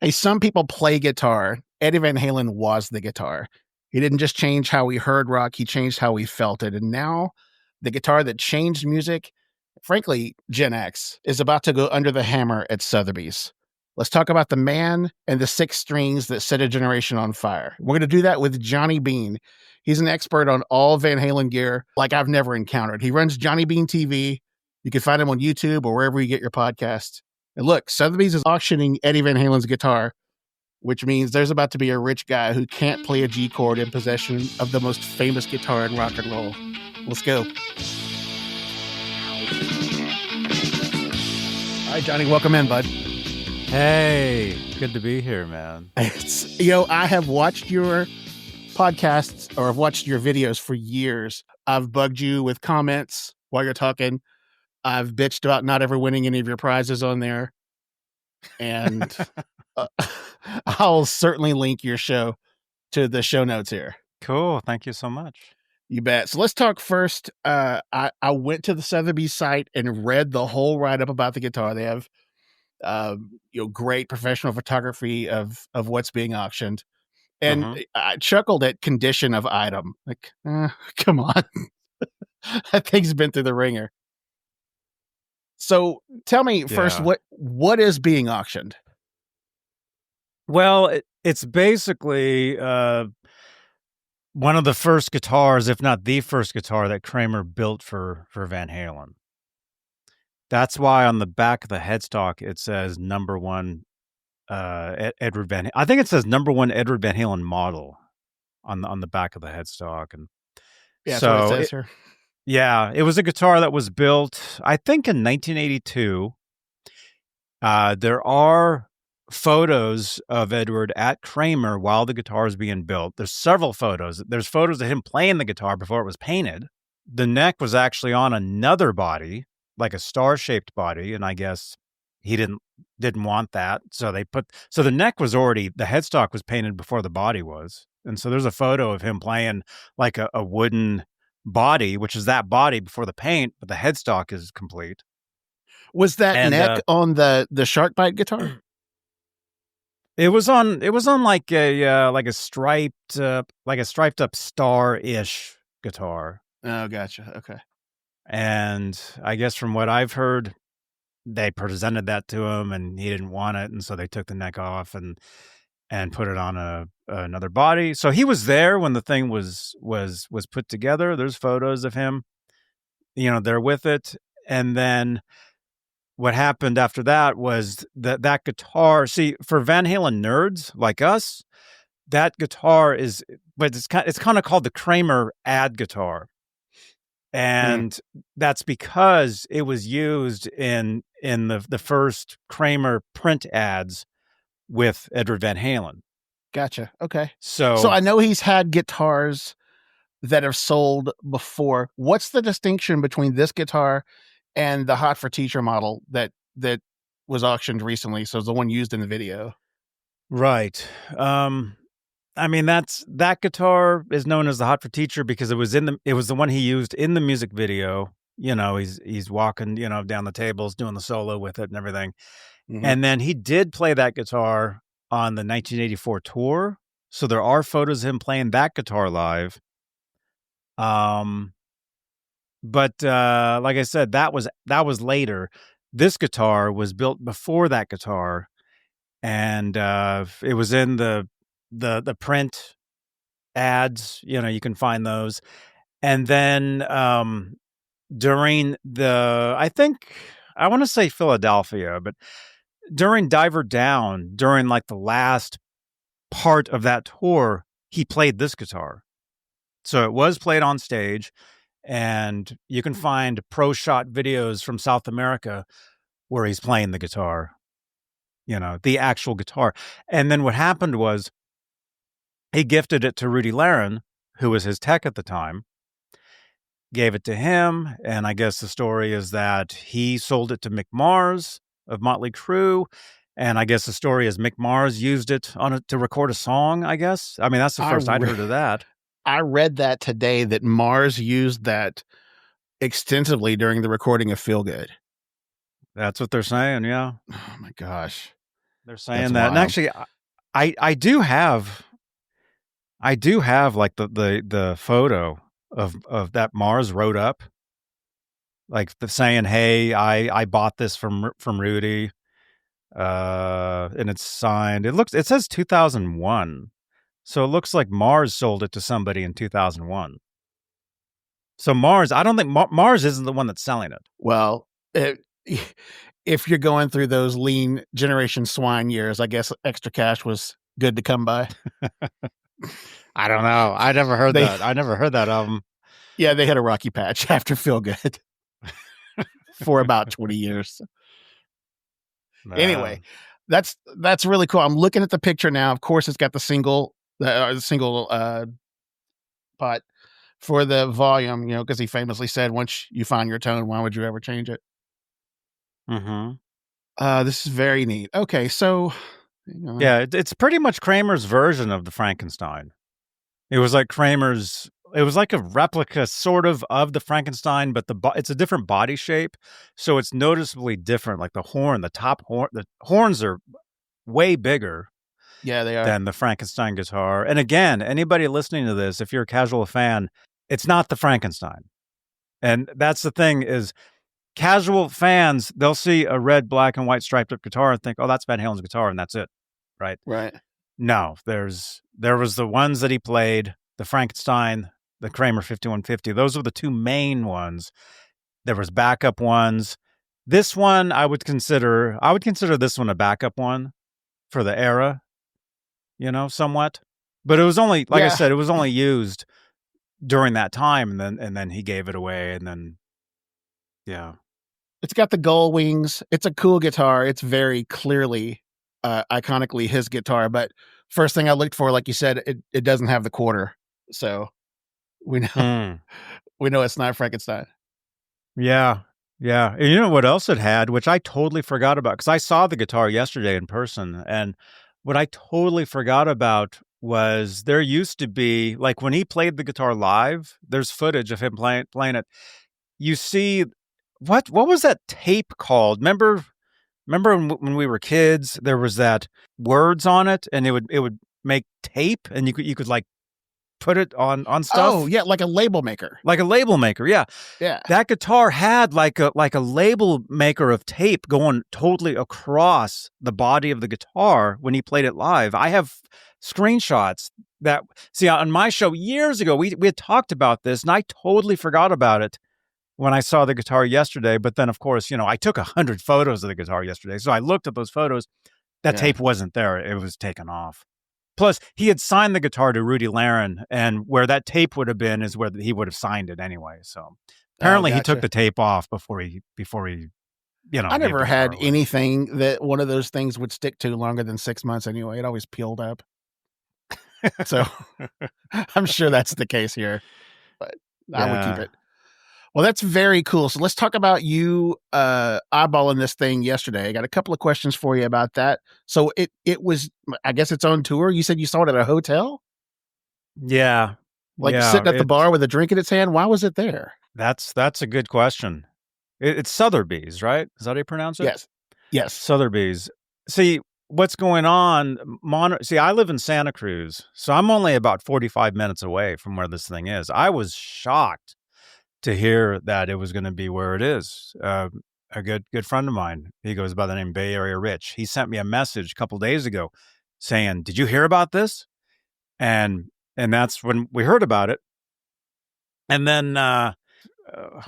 Hey, some people play guitar. Eddie Van Halen was the guitar. He didn't just change how we heard rock, he changed how we felt it. And now the guitar that changed music, frankly, Gen X, is about to go under the hammer at Sotheby's. Let's talk about the man and the six strings that set a generation on fire. We're going to do that with Johnny Beane. He's an expert on all Van Halen gear like I've never encountered. He runs Johnny Beane TV. You can find him on YouTube or wherever you get your podcasts. And look, Sotheby's is auctioning Eddie Van Halen's guitar, which means there's about to be a rich guy who can't play a G chord in possession of the most famous guitar in rock and roll. Let's go. All right, Johnny, welcome in, bud. Hey, good to be here, man. I have watched your podcasts or I've watched your videos for years. I've bugged you with comments while you're talking. I've bitched about not ever winning any of your prizes on there. And I'll certainly link your show to the show notes here. Cool. Thank you so much. You bet. So let's talk first. I went to the Sotheby's site and read the whole write-up about the guitar. They have great professional photography of what's being auctioned. And I chuckled at condition of item. Like, come on. That thing's been through the ringer. So tell me first, what is being auctioned? Well, it's basically one of the first guitars, if not the first guitar that Kramer built for Van Halen. That's why on the back of the headstock it says number one Edward Van. I think it says number one Edward Van Halen model on the back of the headstock, and that's what it says here. Yeah, it was a guitar that was built, I think, in 1982. There are photos of Edward at Kramer while the guitar is being built. There's several photos. There's photos of him playing the guitar before it was painted. The neck was actually on another body, like a star-shaped body, and I guess he didn't want that. So the neck was already, the headstock was painted before the body was. And so there's a photo of him playing like a wooden body, which is that body before the paint, but the headstock is complete. Was that neck on the shark bite guitar? It was on like a striped up star-ish guitar. Oh, gotcha. Okay. And I guess from what I've heard, they presented that to him and he didn't want it, and so they took the neck off and put it on another body. So he was there when the thing was put together. There's photos of him, there with it. And then what happened after that was that guitar. See, for Van Halen nerds like us, that guitar it's kind of called the Kramer ad guitar, and that's because it was used in the first Kramer print ads with Edward Van Halen. Gotcha. Okay. So I know he's had guitars that have sold before. What's the distinction between this guitar and the Hot for Teacher model that was auctioned recently? So it's the one used in the video. Right. I mean, that guitar is known as the Hot for Teacher because it was the one he used in the music video. He's walking, down the tables, doing the solo with it and everything. Mm-hmm. And then he did play that guitar on the 1984 tour. So there are photos of him playing that guitar live. But like I said, that was later. This guitar was built before that guitar, and it was in the print ads. You can find those. And then during I want to say Philadelphia, but during Diver Down, during like the last part of that tour, he played this guitar. So it was played on stage, and you can find pro shot videos from South America where he's playing the guitar, the actual guitar. And then what happened was he gifted it to Rudy Laren, who was his tech at the time, gave it to him. And I guess the story is that he sold it to Mick Mars of Motley Crue. And I guess the story is Mick Mars used it to record a song, I guess. I mean, that's the first I'd heard of that. I read that today, that Mars used that extensively during the recording of Feel Good. That's what they're saying, yeah. Oh, my gosh. They're That's saying that, and wild. actually, I do have like the photo of that Mars wrote up, like the saying, "Hey, I bought this from Rudy," and it's signed. It says 2001, so it looks like Mars sold it to somebody in 2001. So Mars, I don't think Mars isn't the one that's selling it. Well, it, if you're going through those lean generation swine years, I guess extra cash was good to come by. I don't know. I never heard They that. I never heard that album. yeah, they had a rocky patch after Feel Good for about 20 years. Anyway, Man. that's really cool. I'm looking at the picture now. Of course, it's got the single pot for the volume, because he famously said, "Once you find your tone, why would you ever change it?" Mm-hmm. This is very neat. Okay, so hang on. Yeah, it's pretty much Kramer's version of the Frankenstein. It was like Kramer's. It was like a replica, sort of the Frankenstein, but it's a different body shape, so it's noticeably different. Like the top horn, the horns are way bigger Yeah, they are. than the Frankenstein guitar. And again, anybody listening to this, if you're a casual fan, it's not the Frankenstein. And that's the thing is, casual fans, they'll see a red, black, and white striped up guitar and think, "Oh, that's Van Halen's guitar," and that's it, right? Right. No, there was the ones that he played, the Frankenstein, the Kramer 5150. Those were the two main ones. There was backup ones. This one I would consider this one a backup one for the era, somewhat. But it was only, like I Yeah, said, it was only used during that time, and then he gave it away, and then yeah. it's got the gull wings. It's a cool guitar. It's very clearly, iconically his guitar. But first thing I looked for, like you said, it doesn't have the quarter, so we know Hmm. we know it's not Frankenstein. Yeah. Yeah. And you know what else it had, which I totally forgot about? Because I saw the guitar yesterday in person. And what I totally forgot about was there used to be, like when he played the guitar live, there's footage of him playing it. You see, what was that tape called? Remember when we were kids, there was that words on it and it would make tape and you could like put it on Oh stuff yeah, like a label maker. like a label maker. Yeah. Yeah, That guitar had like a label maker of tape going totally across the body of the guitar when he played it live. I have screenshots that see on my show years ago. We had talked about this, and I totally forgot about it when I saw the guitar yesterday. But then, of course, I took 100 photos of the guitar yesterday, so I looked at those photos. That yeah. tape wasn't there; it was taken off. Plus, he had signed the guitar to Rudy Laren, and where that tape would have been is where he would have signed it anyway. So Oh, apparently, he took gotcha. the tape off before he I gave never the guitar had away. anything that one of those things would stick to longer than 6 months anyway. It always peeled up. So I'm sure that's the case here, but I would keep Yeah, it. Well, that's very cool. So let's talk about you eyeballing this thing yesterday. I got a couple of questions for you about that. So it was, I guess, its own tour. You said you saw it at a hotel, yeah, like yeah. sitting at the bar with a drink in its hand. Why was it there? That's a good question. It's Sotheby's, right? Is that how you pronounce it? Yes, yes, Sotheby's. See, what's going on? See, I live in Santa Cruz, so I'm only about 45 minutes away from where this thing is. I was shocked to hear that it was going to be where it is. A good friend of mine, he goes by the name Bay Area Rich. He sent me a message a couple days ago saying, "Did you hear about this?" And that's when we heard about it. And then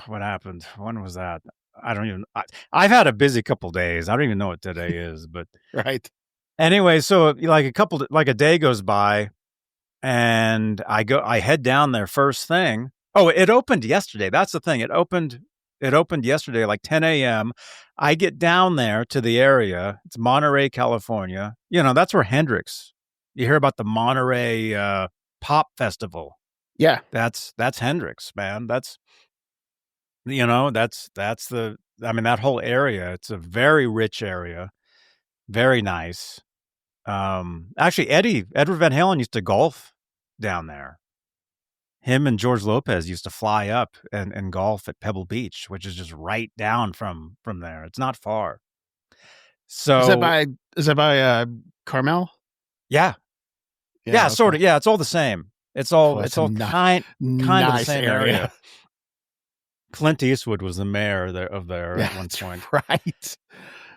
what happened? When was that? I don't even. I've had a busy couple days. I don't even know what today is. But right. anyway, so like a day goes by, and I head down there first thing. Oh, it opened yesterday. That's the thing. It opened yesterday, like 10 a.m. I get down there to the area. It's Monterey, California. That's where Hendrix. You hear about the Monterey Pop Festival. Yeah, That's Hendrix, man. That's the. I mean, that whole area. It's a very rich area. Very nice. Actually, Edward Van Halen used to golf down there. Him and George Lopez used to fly up and golf at Pebble Beach, which is just right down from there. It's not far. So Is that by Carmel? yeah, yeah, Yeah, sort okay. of. Yeah, it's all the same. Well, It's that's a all kind of the nice same area. area. Clint Eastwood was the mayor there of there Yeah, at one that's point. right.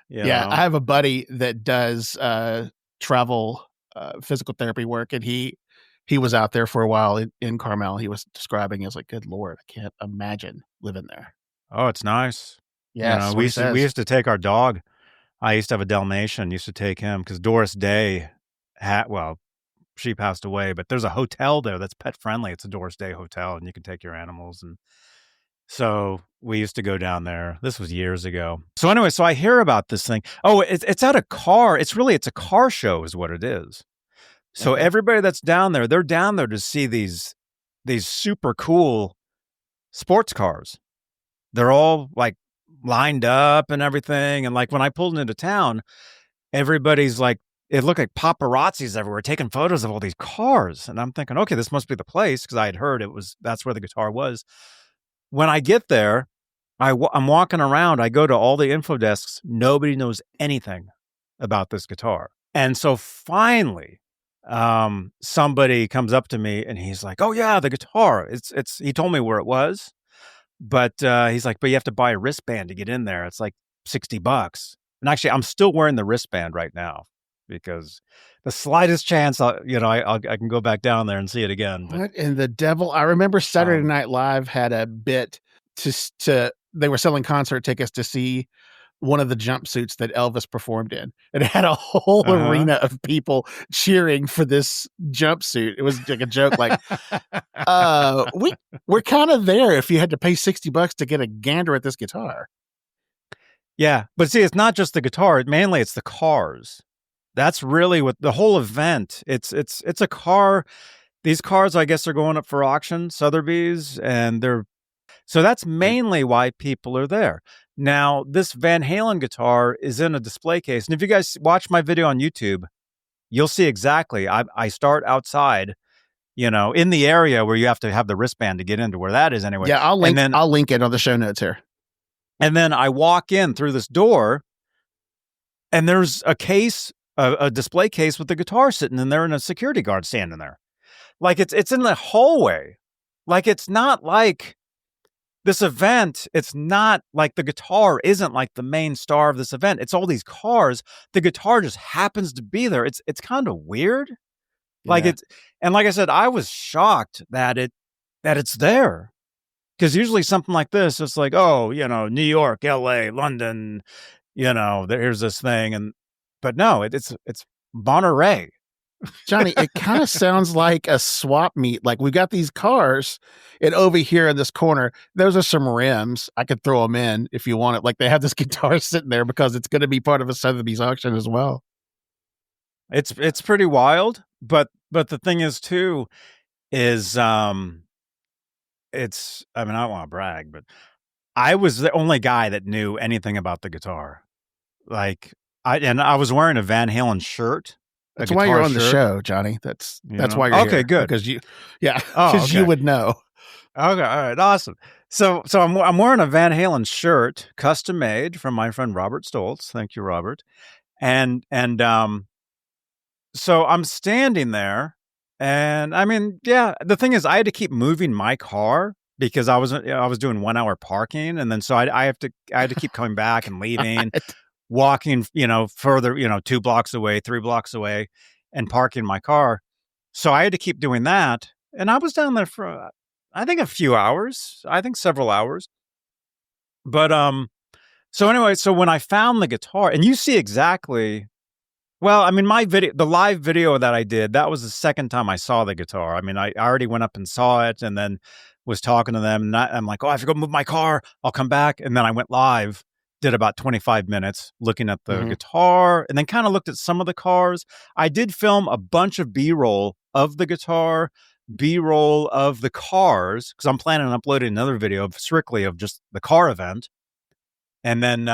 You Yeah, I know. have a buddy that does travel physical therapy work, and he was out there for a while in Carmel. He was describing, he was like, "Good Lord, I can't imagine living there." Oh, it's nice. You Yes, know, that's what he we says. used to take our dog. I used to have a Dalmatian. Used to take him because Doris Day had well, she passed away, but there's a hotel there that's pet friendly. It's a Doris Day hotel, and you can take your animals. And so we used to go down there. This was years ago. So anyway, so I hear about this thing. Oh, it's at a car. It's a car show, is what it is. So Okay. everybody that's down there, they're down there to see these super cool sports cars. They're all like lined up and everything. And like when I pulled into town, everybody's like, it looked like paparazzis everywhere taking photos of all these cars. And I'm thinking, okay, this must be the place because I had heard that's where the guitar was. When I get there, I'm walking around. I go to all the info desks. Nobody knows anything about this guitar. And so finally, somebody comes up to me and he's like, "Oh yeah, the guitar. It's." He told me where it was, but he's like, "But you have to buy a wristband to get in there. It's like $60." And actually, I'm still wearing the wristband right now because the slightest chance I can go back down there and see it again. But What in the devil? I remember Saturday um, Night Live had a bit to they were selling concert tickets to see one of the jumpsuits that Elvis performed in. And it had a whole uh arena of people cheering for this jumpsuit. It was like a joke, like, huh. we're kind of there if you had to pay $60 to get a gander at this guitar. Yeah, but see, it's not just the guitar. Mainly, it's the cars. That's really what the whole event. It's a car. These cars, I guess, are going up for auction, Sotheby's, and they're so that's Right. mainly why people are there. Now, this Van Halen guitar is in a display case, and if you guys watch my video on YouTube, you'll see exactly. I start outside, in the area where you have to have the wristband to get into where that is anyway, Yeah, and then I'll link it on the show notes here. I walk in through this door and there's a display case with the guitar sitting in there and a security guard standing there. Like it's in the hallway. Like it's not like this event, it's not like the guitar isn't like the main star of this event. It's all these cars. The guitar just happens to be there. It's kind of weird. Like Yeah. it's and like I said, I was shocked that it's there. Because usually something like this, it's like, oh, New York, LA, London, there's this thing. But no, it's Monterey. Johnny, it kind of sounds like a swap meet. Like we've got these cars, and over here in this corner, those are some rims. I could throw them in if you want it. Like they have this guitar sitting there because it's going to be part of a Sotheby's auction as well. It's pretty wild. But the thing is too, is it's I mean, I don't want to brag, but I was the only guy that knew anything about the guitar. Like I was wearing a Van Halen shirt, a That's why you're guitar on the shirt, show, Johnny. That's why you're Okay, here good. because yeah, Oh, because you okay. would know. Okay, all right, awesome. So I'm wearing a Van Halen shirt, custom made from my friend Robert Stoltz. Thank you, Robert. And so I'm standing there, and I mean, yeah. The thing is, I had to keep moving my car because I was doing 1 hour parking, and then so I had to keep coming back and leaving, walking, further, 2 blocks away, 3 blocks away, and parking my car. So I had to keep doing that, and I was down there for I think a few hours, I think several hours. But so anyway, so when I found the guitar, and you see exactly well, I mean, the live video that I did, that was the second time I saw the guitar. I mean, I already went up and saw it and then was talking to them. And I'm like, oh, I have to go move my car. I'll come back. And then I went live, did about 25 minutes looking at the Mhm. guitar and then kind of looked at some of the cars. I did film a bunch of B-roll of the guitar, B-roll of the cars, because I'm planning on uploading another video strictly of just the car event. And then,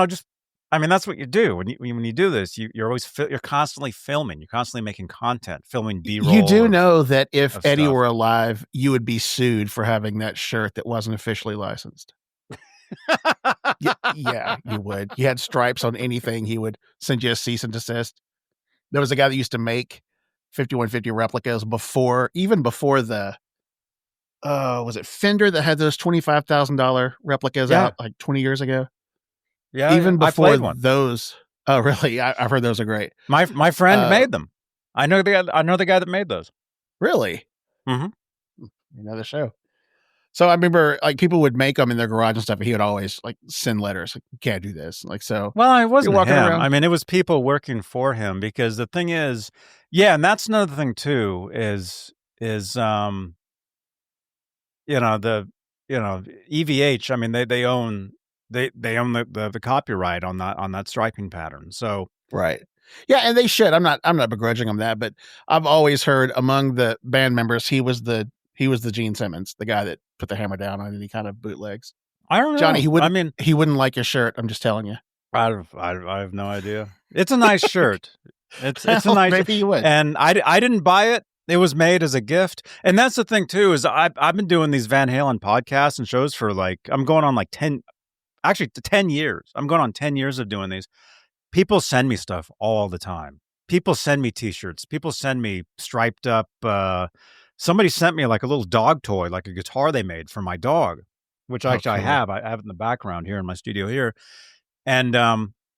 just I mean, that's what you do when you do this. You're always you're constantly filming. You're constantly making content, filming You B-roll do know that if of Eddie stuff. were alive, you would be sued for having that shirt that wasn't officially licensed. Yeah, you would. You had stripes on anything, he would send you a cease and desist. There was a guy that used to make 5150 replicas even before the was it Fender that had those $25,000 replicas Yeah. out like 20 years ago? Yeah, yeah. Even I before played one. those. Oh, really? I've heard those are great. My friend Uh, made them. I know the guy that made those. really? Mhm. Another show. So I remember like people would make them in their garage and stuff, and he would always like send letters like, "You can't do this." Like so, Well, it you're wasn't walking him. around. I mean, it was people working for him because the thing is, yeah, and that's another thing too is you know, the EVH, I mean, they own the copyright on that striping pattern. So, Right. Yeah, and they should. I'm not begrudging him that, but I've always heard among the band members he was the Gene Simmons, the guy that put the hammer down on any kind of bootlegs. I don't Johnny, know. I mean, he wouldn't like your shirt. I'm just telling you. I have no idea. It's a nice shirt. It's a Well, nice, maybe he would. and I didn't buy it. It was made as a gift, and that's the thing too. Is I've been doing these Van Halen podcasts and shows for like I'm going on like 10 years. I'm going on 10 years of doing these. People send me stuff all the time. People send me T-shirts. People send me striped up. Somebody sent me like a little dog toy, like a guitar they made for my dog, which Oh, actually I cool. have. I have it in the background here in my studio here. And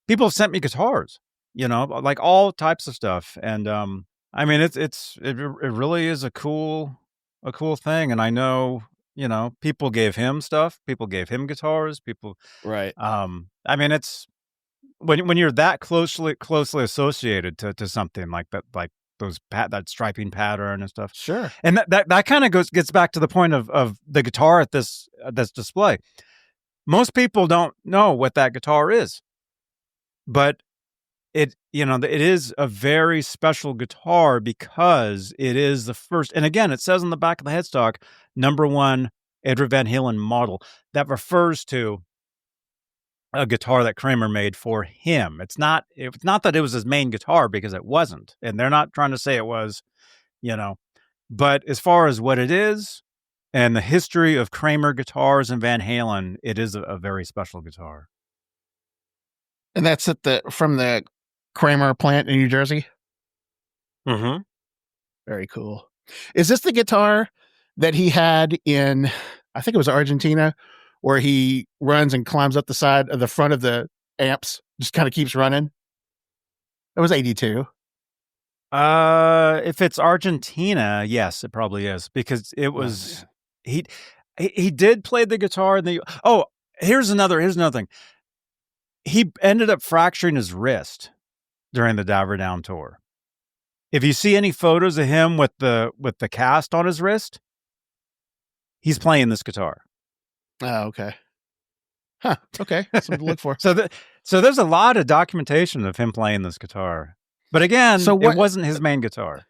people have sent me guitars, like all types of stuff. And I mean, it really is a cool thing. And I know, people gave him stuff. People gave him guitars. People, Right. I mean, it's when you're that closely associated to something like that, like that striping pattern and stuff. Sure. And that kind of gets back to the point of the guitar at this display. Most people don't know what that guitar is, but it is a very special guitar because it is the first. And again, it says on the back of the headstock, #1 Edward Van Halen model. That refers to a guitar that Kramer made for him. It's not that it was his main guitar because it wasn't, and they're not trying to say it was, you know. But as far as what it is and the history of Kramer guitars and Van Halen, it is a very special guitar. And that's from the Kramer plant in New Jersey. Mm-hmm. Very cool. Is this the guitar that he had in, I think it was Argentina, where he runs and climbs up the side of the front of the amps, just kind of keeps running? It was 82. If it's Argentina, yes, it probably is because it Oh, was man. he he did play the guitar in the. Oh, here's another thing. He ended up fracturing his wrist during the Diver Down tour. If you see any photos of him with the cast on his wrist, he's playing this guitar. Oh, okay. Huh. Okay. Something to look for. So there's a lot of documentation of him playing this guitar. But again, So it what? wasn't his main guitar.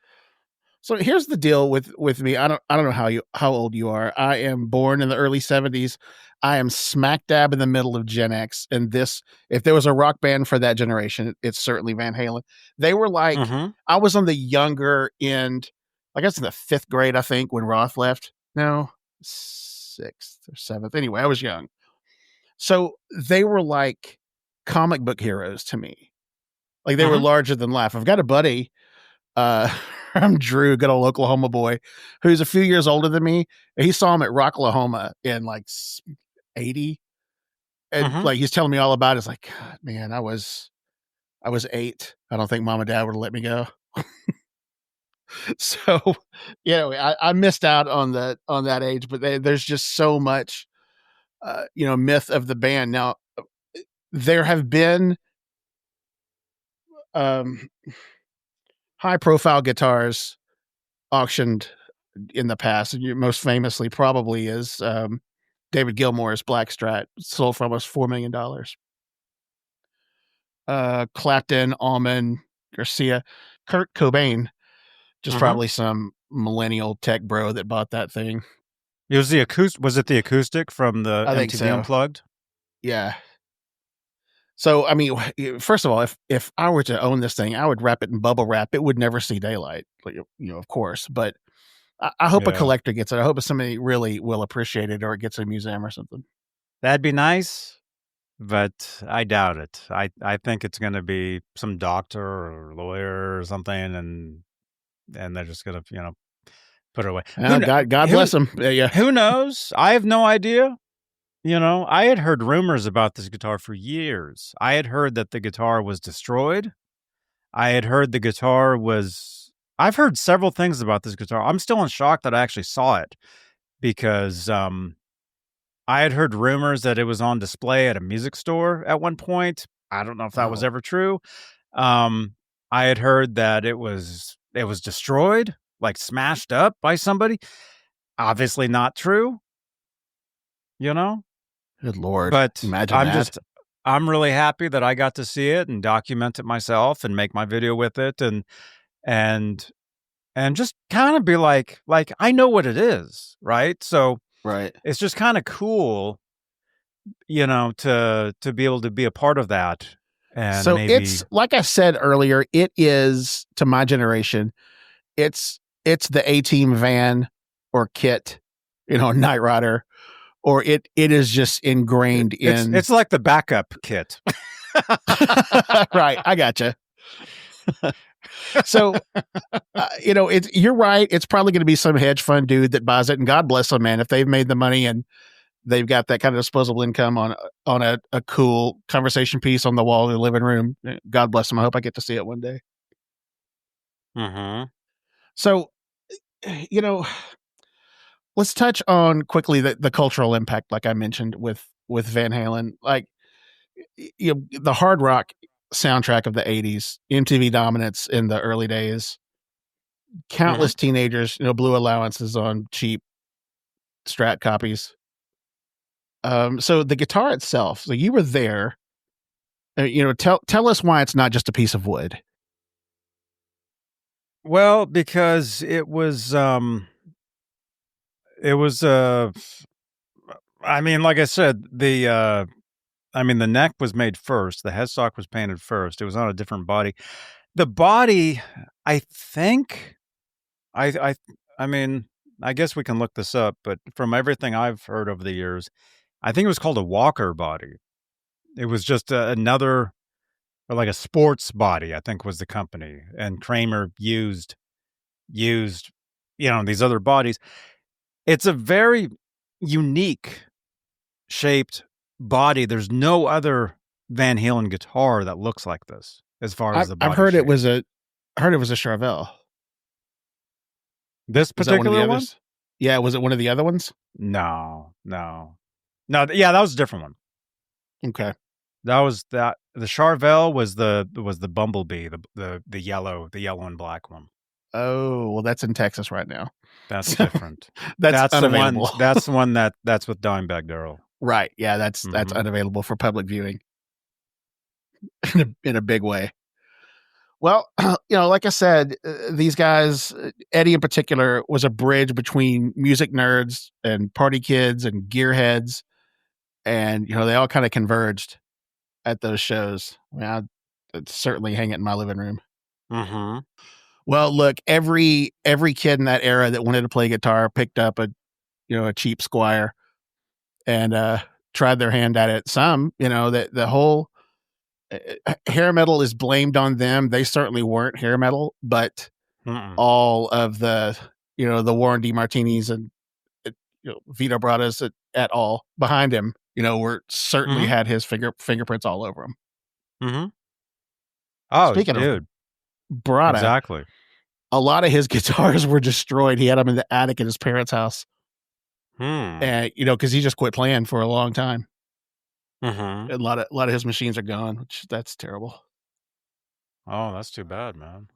So here's the deal with me. I don't know how old you are. I am born in the early 70s. I am smack dab in the middle of Gen X, and this, if there was a rock band for that generation, it's certainly Van Halen. They were like, Mm-hmm. I was on the younger end, I guess in the 5th grade, I think, when Roth left. No, 6th or 7th. Anyway, I was young. So they were like comic book heroes to me. Like they were Mm-hmm. larger than life. I've got a buddy, uh, I'm Drew, good old Oklahoma boy, who's a few years older than me. He saw him at Rocklahoma in like 80. And Mm-hmm. like he's telling me all about it. It's like, God, man, I was 8. I don't think mom and dad would have let me go. So, I missed out on that age, but there's just so much myth of the band. Now, there have been um high profile guitars auctioned in the past, and most famously probably is David Gilmour's Black Strat, sold for almost $4 million. Clapton, Allman, Garcia, Kurt Cobain, just Mm-hmm. probably some millennial tech bro that bought that thing. It was the acoustic. Was it the acoustic from the I think MTV so. Unplugged? Yeah. So I mean, first of all, if I were to own this thing, I would wrap it in bubble wrap. It would never see daylight, like, of course. But I hope a Yeah. collector gets it. I hope somebody really will appreciate it, or it gets a museum or something. That'd be nice, but I doubt it. I think it's gonna be some doctor or lawyer or something, and they're just gonna, put it away. Well, God Who bless him. Yeah. who knows? I have no idea. I had heard rumors about this guitar for years. I had heard that the guitar was destroyed. I had heard the guitar was. I've heard several things about this guitar. I'm still in shock that I actually saw it because I had heard rumors that it was on display at a music store at one point. I don't know if that was Oh, ever true. Um, I had heard that it was destroyed, like smashed up by somebody. Obviously not true, you know? good Lord. But Imagine that. I'm really happy that I got to see it and document it myself and make my video with it and and just kind of be like I know what it is, right? So Right. it's just kind of cool, to be able to be a part of that and So maybe it's like I said earlier, it is to my generation, it's the A-Team van or kit, Night Rider, or it is just ingrained it's in. it's like the backup kit. Right, I gotcha. So it's you're right. It's probably going to be some hedge fund dude that buys it, and God bless them, man. If they've made the money and they've got that kind of disposable income on a cool conversation piece on the wall in the living room, God bless them. I hope I get to see it one day. Mhm. So, you know, let's touch on quickly the cultural impact, like I mentioned with Van Halen. Like, the hard rock soundtrack of the '80s, MTV dominance in the early days. Mhm. Countless teenagers, blew allowances on cheap Strat copies. So the guitar itself. So you were there. Tell us why it's not just a piece of wood. Well, because it was I mean, like I said, the neck was made first, the headstock was painted first. It was on a different body. The body, I think I I mean, I guess we can look this up, but from everything I've heard over the years, I think it was called a Walker body. It was just another or like a sports body, I think was the company, and Kramer used these other bodies. It's a very unique shaped body. There's no other Van Halen guitar that looks like this as far as the I've body heard shape. heard it was a Charvel. This Was that one of the particular one? others? Yeah, was it one of the other ones? No, no. No, yeah, that was a different one. Okay. That was that the Charvel was the Bumblebee, the yellow and black one. Oh, well, that's in Texas right now. That's So different. that's That's the one unavailable. that's the one that's with Dimebag Darrell. Right. Yeah, that's Mhm. unavailable for public viewing in a big way. Well, like I said, these guys, Eddie in particular, was a bridge between music nerds and party kids and gearheads, and they all kind of converged at those shows. I mean, I'd certainly hang it in my living room. Mhm. Well, look, every kid in that era that wanted to play guitar picked up a cheap Squire and tried their hand at it. Some, that the whole hair metal is blamed on them. They certainly weren't hair metal, but Mm-mm. all of the Warren D. Martinis and Vito Bradas at all behind him, were certainly Mhm. had his fingerprints all over them. Mhm. Oh, Speaking of dude. Brada, Exactly. a lot of his guitars were destroyed. He had them in the attic at his parents' house, Hmm. and because he just quit playing for a long time. Mhm. A lot of his machines are gone, which that's terrible. Oh, that's too bad, man.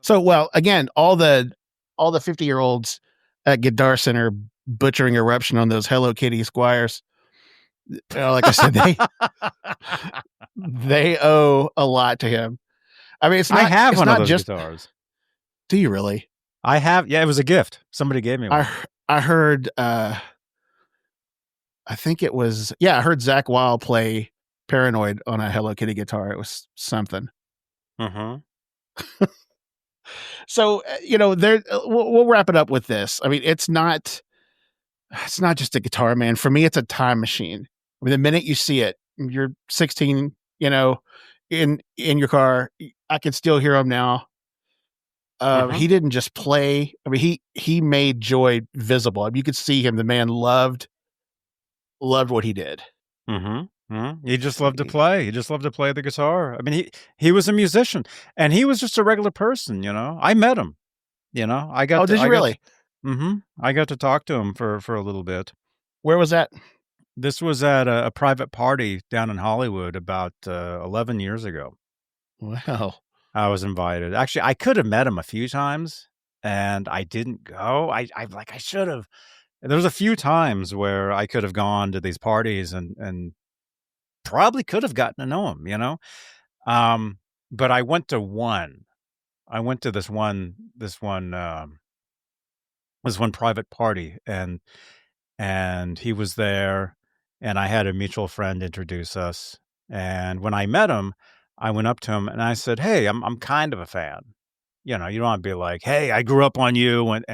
So, well, again, all the 50-year-olds at Guitar Center butchering eruption on those Hello Kitty Squires. Like I said, they owe a lot to him. I mean, it's I not have it's one of not those just. guitars. Do you really? I have yeah, it was a gift. Somebody gave me I one. I heard. I think it was. Yeah, I heard Zach Wild play Paranoid on a Hello Kitty guitar. It was something. Mhm. So there. We'll wrap it up with this. I mean, it's not just a guitar, man. For me, it's a time machine. mean, the minute you see it, you're 16, in your car. I can still hear him now. He Mhm. didn't just play. I mean, he made joy visible. I mean, you could see him. The man loved what he did. Mhm. Mhm. He just I loved to mean, play. He just loved to play the guitar. I mean, he was a musician, and he was just a regular person, you know? I met him, you know? oh, did you I got to really? Mhm. I got to talk to him for a little bit. Where was that? This was at a private party down in Hollywood about, 11 years ago. Well, I was invited. Actually, I could have met him a few times, and I didn't go. I should have. There was a few times where I could have gone to these parties and probably could have gotten to know him, you know? But I went to one. I went to this one private party, and he was there, and I had a mutual friend introduce us. And when I met him, I went up to him and I said, "Hey, I'm kind of a fan." You know, you don't want to be like, "Hey, I grew up on you right,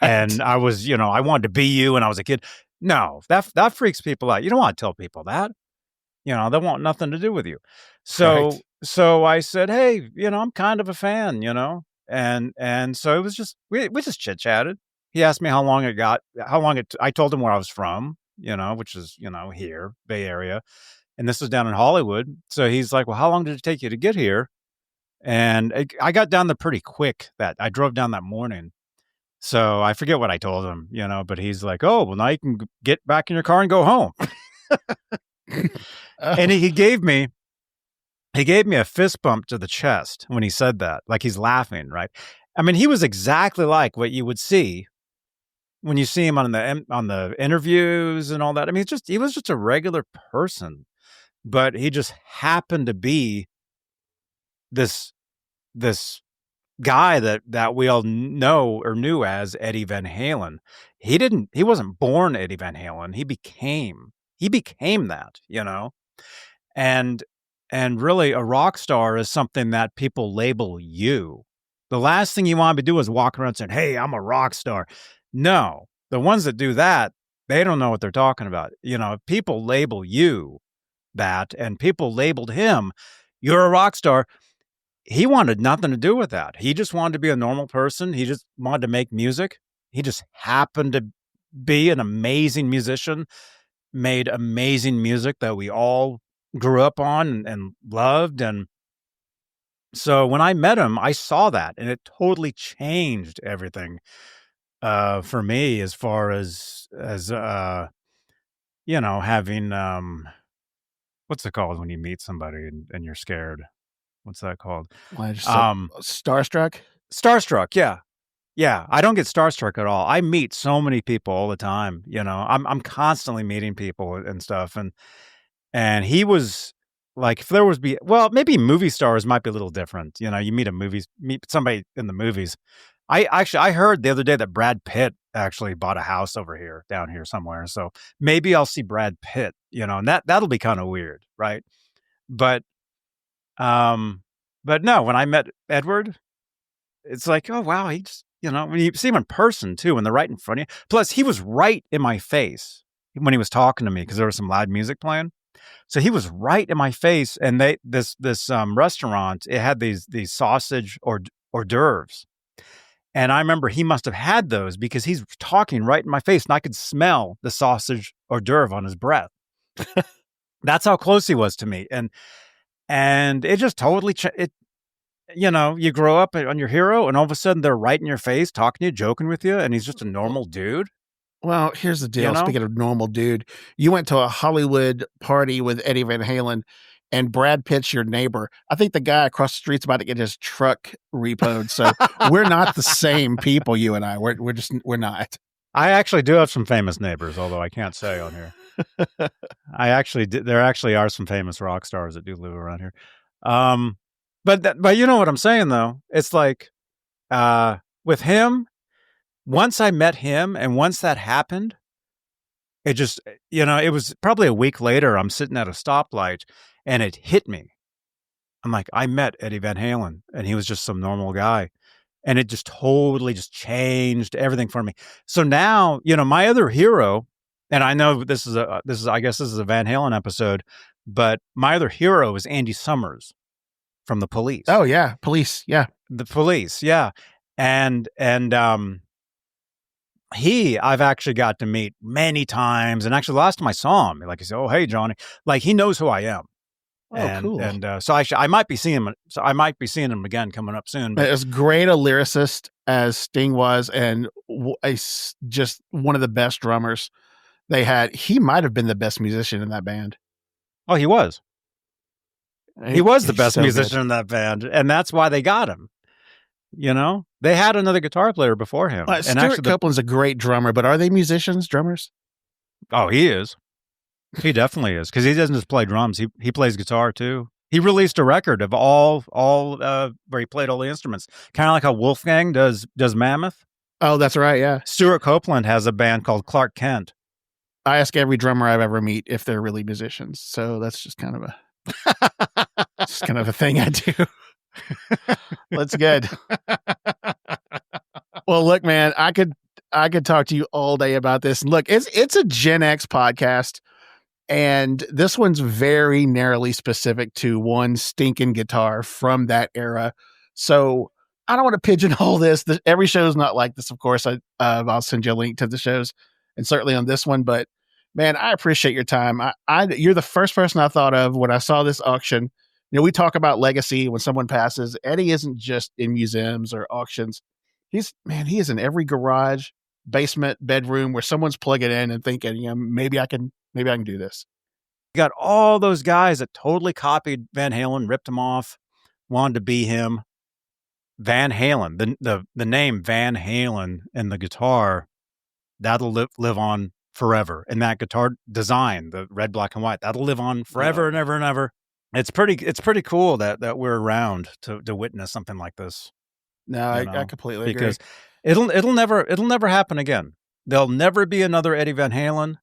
and I was, you know, I wanted to be you when I was a kid." No, that freaks people out. You don't want to tell people that. You know, they want nothing to do with you. right. So I said, "Hey, you know, I'm kind of a fan, you know?" And so it was just we just chit-chatted. He asked me how long I told him where I was from, you know, which is, you know, here, Bay Area, and this was down in Hollywood. So he's like, "Well, how long did it take you to get here?" And I got down there pretty quick. That I drove down that morning. So I forget what I told him, you know, but he's like, "Oh, well, now you can get back in your car and go home." And Oh, he gave me a fist bump to the chest when he said that, like he's laughing, right? I mean, he was exactly like what you would see when you see him on the interviews and all that. I mean, he was just a regular person, but he just happened to be this this guy that we all know or knew as Eddie Van Halen. He wasn't born Eddie Van Halen. He became that, you know? And really a rock star is something that people label you. The last thing you want to do is walk around saying, "Hey, I'm a rock star." No. The ones that do that, they don't know what they're talking about. You know, if people label you that and people labeled him, "You're a rock star." He wanted nothing to do with that. He just wanted to be a normal person. He just wanted to make music. He just happened to be an amazing musician, made amazing music that we all grew up on and loved. And so when I met him, I saw that and it totally changed everything for me as far as you know, having what's it called when you meet somebody and you're scared? What's that called? well, just so Um starstruck. Starstruck, yeah. Yeah, I don't get starstruck at all. I meet so many people all the time, you know. I'm constantly meeting people and stuff, and he was like, if there was be well, maybe movie stars might be a little different, you know. You meet somebody in the movies. I heard the other day that Brad Pitt actually bought a house over here, down here somewhere. So maybe I'll see Brad Pitt, you know, and that'll be kind of weird, right? But um, but no, when I met Edward, it's like, oh wow, he just, you know, when you see him in person too, when they're right in front of you. Plus, he was right in my face when he was talking to me because there was some loud music playing. So he was right in my face, and this restaurant, it had these sausage or hors d'oeuvres, and I remember he must have had those because he's talking right in my face, and I could smell the sausage hors d'oeuvre on his breath. That's how close he was to me, and it just totally it. You know, you grow up on your hero, and all of a sudden they're right in your face, talking to you, joking with you, and he's just a normal dude. Well, here's the You deal. know, Speaking of normal dude, you went to a Hollywood party with Eddie Van Halen, and Brad Pitt's your neighbor. I think the guy across the street's about to get his truck repoed. So we're not the same people. You and I. We're not. I actually do have some famous neighbors, although I can't say on here. I actually did. There actually are some famous rock stars that do live around here. Um, but you know what I'm saying though? It's like with him, once I met him, and once that happened, it just you know, it was probably a week later. I'm sitting at a stoplight, and it hit me. I'm like, I met Eddie Van Halen, and he was just some normal guy. And it just totally just changed everything for me. So now, you know, my other hero And I know this is I guess this is a Van Halen episode, but my other hero is Andy Summers from the Police. Oh yeah, Police. Yeah, the Police. Yeah, and I've actually got to meet many times, and actually the last time I saw him, like he said, "Oh, hey, Johnny," like he knows who I am. Oh, cool. And so I might be seeing him. So I might be seeing him again coming up soon. But as great a lyricist as Sting was, and just one of the best drummers they had. He might have been the best musician in that band. Oh, he was. He was the best so musician good. in that band, and that's why they got him. You know, they had another guitar player before him. And Stuart Copeland's a great drummer, but are they musicians, drummers? Oh, he is. He definitely is, because he doesn't just play drums. He plays guitar too. He released a record of all where he played all the instruments, kind of like how Wolfgang does Mammoth. Oh, that's right. Yeah, Stuart Copeland has a band called Clark Kent. I ask every drummer I've ever meet if they're really musicians, so that's just kind of a thing I do. That's good. Well, look, man, I could talk to you all day about this. Look, it's a Gen X podcast. And this one's very narrowly specific to one stinking guitar from that era. So I don't want to pigeonhole this. Every show is not like this, of course. I'll send you a link to the shows, and certainly on this one. But man, I appreciate your time. You're the first person I thought of when I saw this auction. You know, we talk about legacy when someone passes. Eddie isn't just in museums or auctions. He is in every garage, basement, bedroom where someone's plugging in and thinking, you know, maybe I can do this. You got all those guys that totally copied Van Halen, ripped him off, wanted to be him. Van Halen, the name Van Halen and the guitar, that'll live on forever. And that guitar design, the red, black, and white, that'll live on forever and ever and ever. It's pretty cool that we're around to witness something like this. No, I completely agree. Because it'll never happen again. There'll never be another Eddie Van Halen.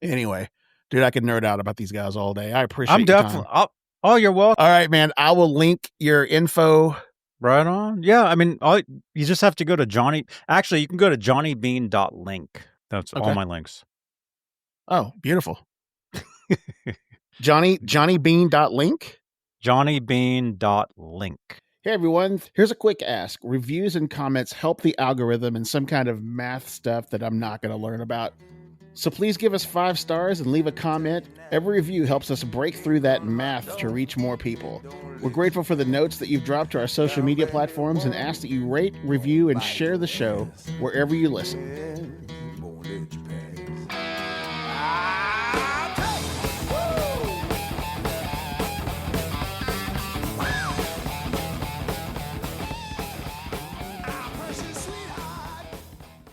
Anyway, dude, I could nerd out about these guys all day. I appreciate your time. Oh, you're welcome. All right, man. I will link your info. Right on. Yeah, I mean, you just have to go to Johnny. Actually, you can go to johnnybeane.link. That's all my links. Oh, beautiful. johnnybeane.link? johnnybeane.link. Hey, everyone. Here's a quick ask. Reviews and comments help the algorithm in some kind of math stuff that I'm not going to learn about. So please give us 5 stars and leave a comment. Every review helps us break through that math to reach more people. We're grateful for the notes that you've dropped to our social media platforms and ask that you rate, review, and share the show wherever you listen.